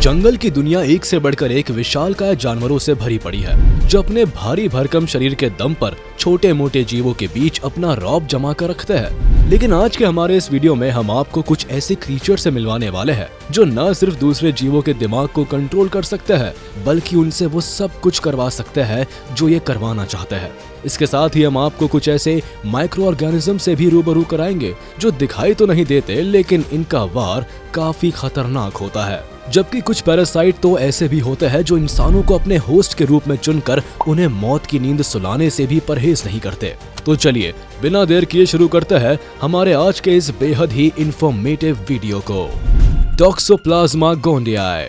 जंगल की दुनिया एक से बढ़कर एक विशालकाय जानवरों से भरी पड़ी है, जो अपने भारी भरकम शरीर के दम पर छोटे मोटे जीवों के बीच अपना रौब जमा कर रखते हैं। लेकिन आज के हमारे इस वीडियो में हम आपको कुछ ऐसे क्रीचर से मिलवाने वाले हैं जो न सिर्फ दूसरे जीवों के दिमाग को कंट्रोल कर सकते हैं, बल्कि उनसे वो सब कुछ करवा सकते हैं जो ये करवाना चाहते हैं। इसके साथ ही हम आपको कुछ ऐसे माइक्रो ऑर्गेनिज्म से भी रूबरू कराएंगे जो दिखाई तो नहीं देते, लेकिन इनका वार काफी खतरनाक होता है। जबकि कुछ पैरासाइट तो ऐसे भी होते हैं जो इंसानों को अपने होस्ट के रूप में चुनकर उन्हें मौत की नींद सुलाने से भी परहेज नहीं करते। तो चलिए बिना देर किए शुरू करते हैं हमारे आज के इस बेहद ही इंफॉर्मेटिव वीडियो को। टॉक्सोप्लाज्मा गोंडियाई।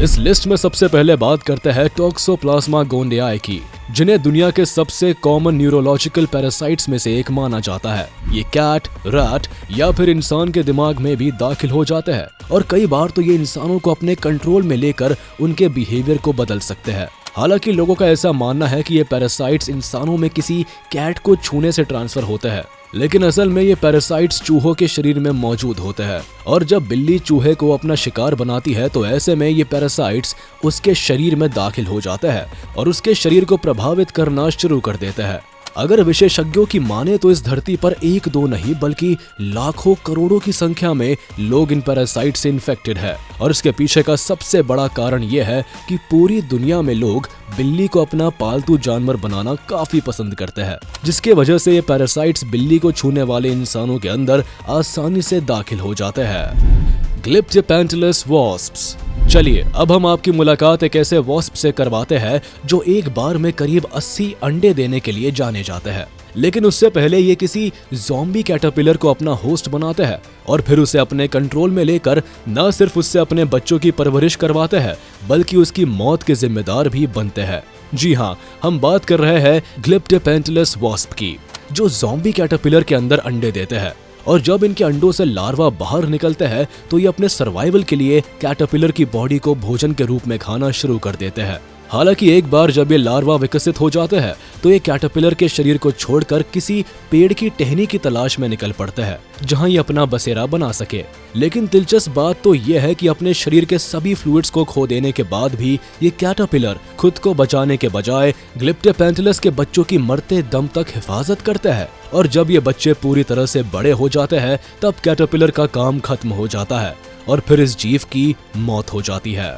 इस लिस्ट में सबसे पहले बात करते हैं टॉक्सोप्लाज्मा गोंडियाई की, जिन्हें दुनिया के सबसे कॉमन न्यूरोलॉजिकल पैरासाइट्स में से एक माना जाता है। ये कैट, रैट या फिर इंसान के दिमाग में भी दाखिल हो जाते हैं और कई बार तो ये इंसानों को अपने कंट्रोल में लेकर उनके बिहेवियर को बदल सकते हैं। हालांकि लोगों का ऐसा मानना है कि ये पैरासाइट्स इंसानों में किसी कैट को छूने से ट्रांसफर होते हैं, लेकिन असल में ये पैरासाइट्स चूहों के शरीर में मौजूद होते हैं और जब बिल्ली चूहे को अपना शिकार बनाती है तो ऐसे में ये पैरासाइट्स उसके शरीर में दाखिल हो जाते हैं और उसके शरीर को प्रभावित करना शुरू कर देते हैं। अगर विशेषज्ञों की माने तो इस धरती पर एक दो नहीं बल्कि लाखों करोड़ों की संख्या में लोग इन पैरासाइट से इन्फेक्टेड है और इसके पीछे का सबसे बड़ा कारण यह है कि पूरी दुनिया में लोग बिल्ली को अपना पालतू जानवर बनाना काफी पसंद करते हैं, जिसके वजह से ये पैरासाइट्स बिल्ली को छूने वाले इंसानों के अंदर आसानी से दाखिल हो जाते हैं। ग्लिप्टिपेंटिलस वॉस्प्स। चलिए अब हम आपकी मुलाकात एक ऐसे वॉस्प से करवाते हैं जो एक बार में करीब 80 अंडे देने के लिए जाने जाते हैं। लेकिन उससे पहले ये किसी ज़ॉम्बी कैटरपिलर को अपना होस्ट बनाते हैं और फिर उसे अपने कंट्रोल में लेकर न सिर्फ उससे अपने बच्चों की परवरिश करवाते हैं बल्कि उसकी मौत के जिम्मेदार भी बनते हैं। जी हाँ, हम बात कर रहे हैं ग्लिप्टिपेंटिलस वॉस्प की, जो ज़ॉम्बी कैटरपिलर के अंदर अंडे देते हैं और जब इनके अंडों से लार्वा बाहर निकलते हैं तो ये अपने सर्वाइवल के लिए कैटरपिलर की बॉडी को भोजन के रूप में खाना शुरू कर देते हैं। हालांकि एक बार जब ये लार्वा विकसित हो जाते हैं तो ये कैटरपिलर के शरीर को छोड़कर किसी पेड़ की टहनी की तलाश में निकल पड़ते हैं जहां ये अपना बसेरा बना सके। लेकिन दिलचस्प बात तो ये है कि अपने शरीर के सभी फ्लूइड्स को खो देने के बाद भी ये कैटरपिलर खुद को बचाने के बजाय ग्लिप्टिपेंटिलस के बच्चों की मरते दम तक हिफाजत करते हैं और जब ये बच्चे पूरी तरह से बड़े हो जाते हैं तब कैटरपिलर का काम खत्म हो जाता है और फिर इस जीव की मौत हो जाती है।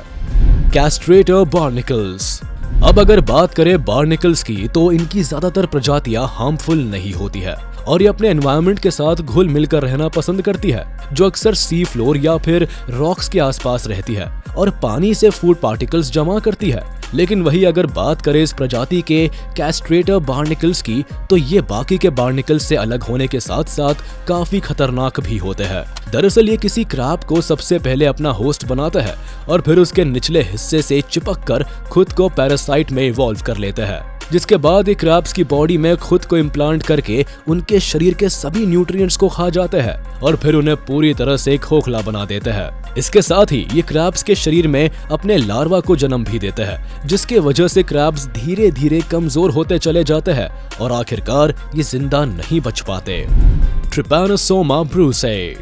कैस्ट्रेटर बार्निकल्स। अब अगर बात करें बार्निकल्स की तो इनकी ज्यादातर प्रजातियां हार्मफुल नहीं होती है और ये अपने एनवायरनमेंट के साथ घुल मिलकर रहना पसंद करती है, जो अक्सर सी फ्लोर या फिर रॉक्स के आसपास रहती है और पानी से फूड पार्टिकल्स जमा करती है। लेकिन वही अगर बात करें इस प्रजाति के कैस्ट्रेटर बार्निकल्स की तो ये बाकी के बार्निकल्स से अलग होने के साथ साथ काफी खतरनाक भी होते हैं। दरअसल ये किसी क्रैब को सबसे पहले अपना होस्ट बनाते हैं और फिर उसके निचले हिस्से से चिपक कर खुद को पैरासाइट में इवॉल्व कर लेते हैं, जिसके बाद ये क्रैब्स की बॉडी में खुद को इम्प्लांट करके उनके शरीर के सभी न्यूट्रिएंट्स को खा जाते हैं और फिर उन्हें पूरी तरह से खोखला बना देते हैं। इसके साथ ही ये क्रैब्स के शरीर में अपने लार्वा को जन्म भी देते हैं, जिसके वजह से क्रैब्स धीरे धीरे कमजोर होते चले जाते हैं और आखिरकार ये जिंदा नहीं बच पाते। ट्रिपैनोसोमा ब्रूसेई।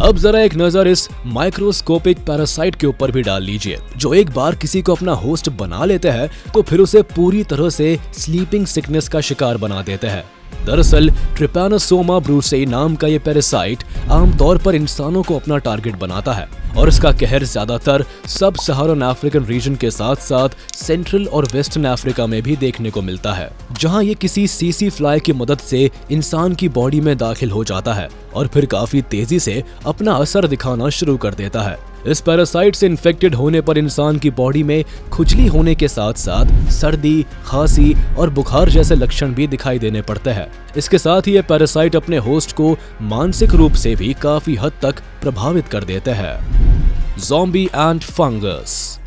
अब जरा एक नजर इस माइक्रोस्कोपिक पैरासाइट के ऊपर भी डाल लीजिए, जो एक बार किसी को अपना होस्ट बना लेते हैं तो फिर उसे पूरी तरह से स्लीपिंग सिकनेस का शिकार बना देते हैं। दरअसल ट्रिपैनोसोमा ब्रूसेई नाम का ये पैरासाइट आमतौर पर इंसानों को अपना टारगेट बनाता है और इसका कहर ज्यादातर सब सहारन अफ्रीकन रीजन के साथ साथ सेंट्रल और वेस्टर्न अफ्रीका में भी देखने को मिलता है, जहां ये किसी सीसी फ्लाई की मदद से इंसान की बॉडी में दाखिल हो जाता है और फिर काफी तेजी से अपना असर दिखाना शुरू कर देता है। इस पैरासाइट से इन्फेक्टेड होने पर इंसान की बॉडी में खुजली होने के साथ साथ सर्दी, खांसी और बुखार जैसे लक्षण भी दिखाई देने पड़ते हैं। इसके साथ ही ये पैरासाइट अपने होस्ट को मानसिक रूप से भी काफी हद तक प्रभावित कर देते हैं। ज़ॉम्बी एंट फंगस।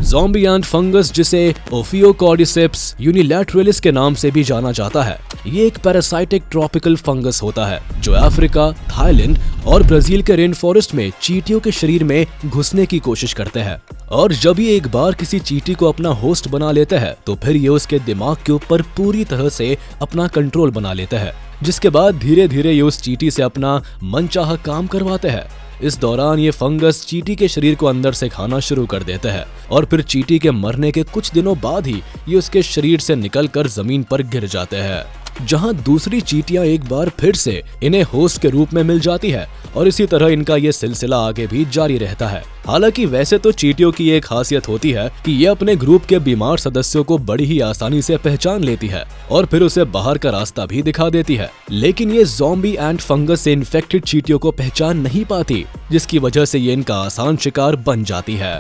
ज़ॉम्बी एंट फंगस, जिसे ओफियोकॉर्डिसेप्स यूनिलैटरलिस के नाम से भी जाना जाता है, ये एक पैरासाइटिक ट्रॉपिकल फंगस होता है जो अफ्रीका, थाईलैंड और ब्राजील के रेन फॉरेस्ट में चींटियों के शरीर में घुसने की कोशिश करते हैं और जब ये एक बार किसी चींटी को अपना होस्ट बना लेते हैं तो फिर ये उसके दिमाग के ऊपर पूरी तरह से अपना कंट्रोल बना लेते हैं। जिसके बाद धीरे धीरे ये उस चींटी से अपना मनचाहा काम करवाते हैं। इस दौरान ये फंगस चींटी के शरीर को अंदर से खाना शुरू कर देते हैं और फिर चींटी के मरने के कुछ दिनों बाद ही ये उसके शरीर से निकलकर जमीन पर गिर जाते हैं, जहां दूसरी चींटियां एक बार फिर से इन्हें होस्ट के रूप में मिल जाती है और इसी तरह इनका ये सिलसिला आगे भी जारी रहता है। हालांकि वैसे तो चींटियों की एक खासियत होती है कि ये अपने ग्रुप के बीमार सदस्यों को बड़ी ही आसानी से पहचान लेती है और फिर उसे बाहर का रास्ता भी दिखा देती है, लेकिन ये ज़ॉम्बी एंड फंगस से इन्फेक्टेड चींटियों को पहचान नहीं पाती, जिसकी वजह से ये इनका आसान शिकार बन जाती है।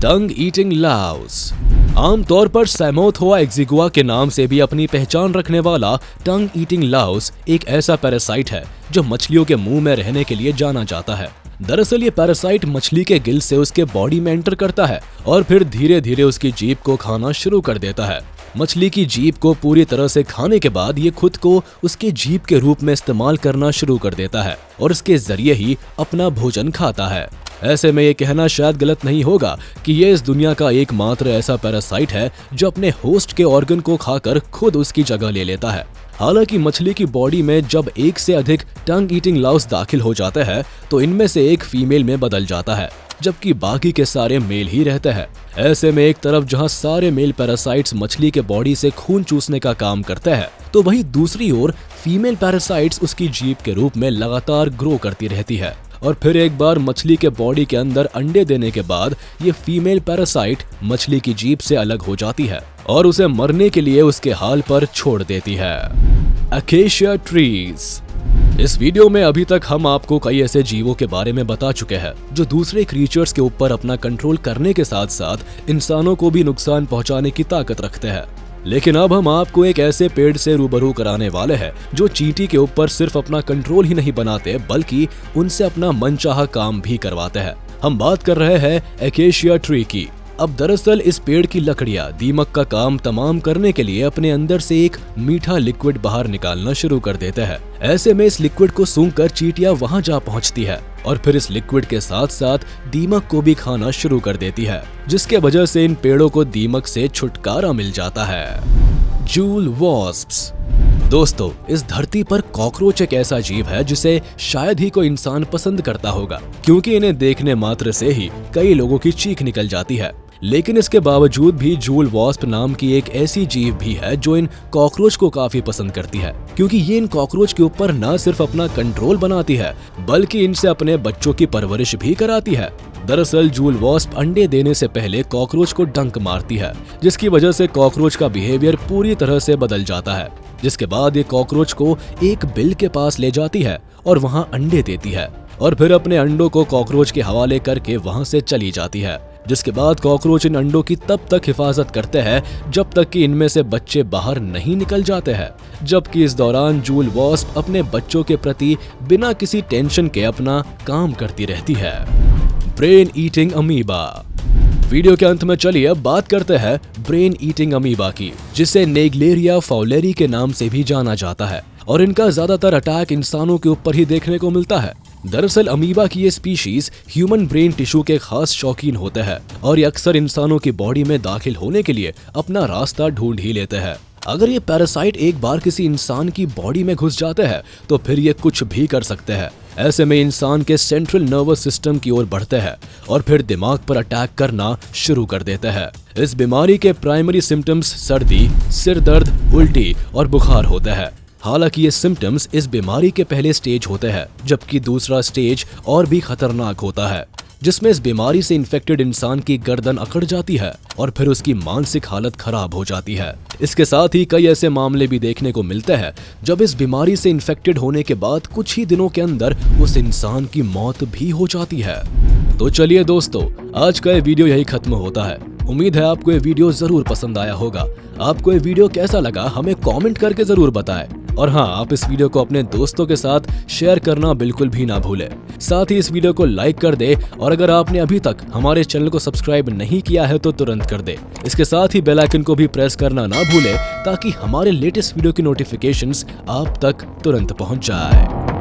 टंग ईटिंग लाउस। आमतौर पर सैमोथोआ एक्जिगुआ के नाम से भी अपनी पहचान रखने वाला टंग ईटिंग लाउस एक ऐसा पैरासाइट है जो मछलियों के मुंह में रहने के लिए जाना जाता है। दरअसल ये पैरासाइट मछली के गिल से उसके बॉडी में एंटर करता है और फिर धीरे धीरे उसकी जीभ को खाना शुरू कर देता है। मछली की जीभ को पूरी तरह से खाने के बाद ये खुद को उसके जीभ के रूप में इस्तेमाल करना शुरू कर देता है और इसके जरिए ही अपना भोजन खाता है। ऐसे में ये कहना शायद गलत नहीं होगा कि ये इस दुनिया का एकमात्र ऐसा पैरासाइट है जो अपने होस्ट के ऑर्गन को खाकर खुद उसकी जगह ले लेता है। हालांकि मछली की बॉडी में जब एक से अधिक टंग ईटिंग लाउस दाखिल हो जाते हैं तो इनमें से एक फीमेल में बदल जाता है, जबकि बाकी के सारे मेल ही रहते हैं। ऐसे में एक तरफ जहां सारे मेल पैरासाइट्स मछली के बॉडी से खून चूसने का काम करते हैं, तो वहीं दूसरी ओर फीमेल पैरासाइट्स उसकी जीभ के रूप में लगातार ग्रो करती रहती है और फिर एक बार मछली के बॉडी के अंदर अंडे देने के बाद ये फीमेल पैरासाइट मछली की जीभ से अलग हो जाती है और उसे मरने के लिए उसके हाल पर छोड़ देती है। Acacia trees. इस वीडियो में अभी तक हम आपको कई ऐसे जीवों के बारे में बता चुके हैं जो दूसरे क्रीचर्स के ऊपर अपना कंट्रोल करने के साथ साथ इंसानों को भी नुकसान पहुंचाने की ताकत रखते हैं, लेकिन अब हम आपको एक ऐसे पेड़ से रूबरू कराने वाले हैं जो चींटी के ऊपर सिर्फ अपना कंट्रोल ही नहीं बनाते बल्कि उनसे अपना मनचाहा काम भी करवाते हैं। हम बात कर रहे हैं एकेशिया ट्री की। अब दरअसल इस पेड़ की लकड़ियां दीमक का काम तमाम करने के लिए अपने अंदर से एक मीठा लिक्विड बाहर निकालना शुरू कर देते हैं। ऐसे में इस लिक्विड को सूंघकर चींटियां वहां जा पहुंचती है और फिर इस लिक्विड के साथ साथ दीमक को भी खाना शुरू कर देती है, जिसके वजह से इन पेड़ों को दीमक से छुटकारा मिल जाता है। Joule wasps. दोस्तों, इस धरती पर कॉकरोच एक ऐसा जीव है जिसे शायद ही कोई इंसान पसंद करता होगा, क्योंकि इन्हें देखने मात्र से ही कई लोगों की चीख निकल जाती है। लेकिन इसके बावजूद भी जूल वॉस्प नाम की एक ऐसी जीव भी है जो इन कॉकरोच को काफी पसंद करती है, क्योंकि ये इन कॉकरोच के ऊपर न सिर्फ अपना कंट्रोल बनाती है बल्कि इनसे अपने बच्चों की परवरिश भी कराती है। दरअसल जूल वॉस्प अंडे देने से पहले कॉकरोच को डंक मारती है, जिसकी वजह से कॉकरोच का बिहेवियर पूरी तरह से बदल जाता है, जिसके बाद ये कॉकरोच को एक बिल के पास ले जाती है और वहां अंडे देती है और फिर अपने अंडों को कॉकरोच के हवाले करके वहां से चली जाती है, जिसके बाद कॉकरोच इन अंडों की तब तक हिफाजत करते हैं जब तक कि इनमें से बच्चे बाहर नहीं निकल जाते हैं, जबकि इस दौरान जूल वॉस्प अपने बच्चों के प्रति बिना किसी टेंशन के अपना काम करती रहती है। Brain eating amoeba. वीडियो के अंत में चलिए अब बात करते हैं ब्रेन ईटिंग अमीबा की, जिसे नेग्लेरिया फाउलेरी के नाम से भी जाना जाता है और इनका ज्यादातर अटैक इंसानों के ऊपर ही देखने को मिलता है। दरअसल अमीबा की ये स्पीशीज ह्यूमन ब्रेन टिश्यू के खास शौकीन होते हैं और ये अक्सर इंसानों की बॉडी में दाखिल होने के लिए अपना रास्ता ढूंढ ही लेते हैं। अगर ये पैरासाइट एक बार किसी इंसान की बॉडी में घुस जाते हैं तो फिर ये कुछ भी कर सकते हैं। ऐसे में इंसान के सेंट्रल नर्वस सिस्टम की ओर बढ़ते हैं और फिर दिमाग पर अटैक करना शुरू कर देते हैं। इस बीमारी के प्राइमरी सिम्टम्स सर्दी, सिर दर्द, उल्टी और बुखार होते हैं। हालांकि ये सिम्टम्स इस बीमारी के पहले स्टेज होते हैं, जबकि दूसरा स्टेज और भी खतरनाक होता है, जिसमें इस बीमारी से इन्फेक्टेड इंसान की गर्दन अकड़ जाती है और फिर उसकी मानसिक हालत खराब हो जाती है। इसके साथ ही कई ऐसे मामले भी देखने को मिलते हैं जब इस बीमारी से इन्फेक्टेड होने के बाद कुछ ही दिनों के अंदर उस इंसान की मौत भी हो जाती है। तो चलिए दोस्तों, आज का ये वीडियो यही खत्म होता है। उम्मीद है आपको ये वीडियो जरूर पसंद आया होगा। आपको ये वीडियो कैसा लगा हमें कमेंट करके जरूर बताएं। और हाँ, आप इस वीडियो को अपने दोस्तों के साथ शेयर करना बिल्कुल भी ना भूलें। साथ ही इस वीडियो को लाइक कर दे और अगर आपने अभी तक हमारे चैनल को सब्सक्राइब नहीं किया है तो तुरंत कर दे। इसके साथ ही बेल आइकन को भी प्रेस करना ना भूलें ताकि हमारे लेटेस्ट वीडियो की नोटिफिकेशंस आप तक तुरंत पहुंच जाए।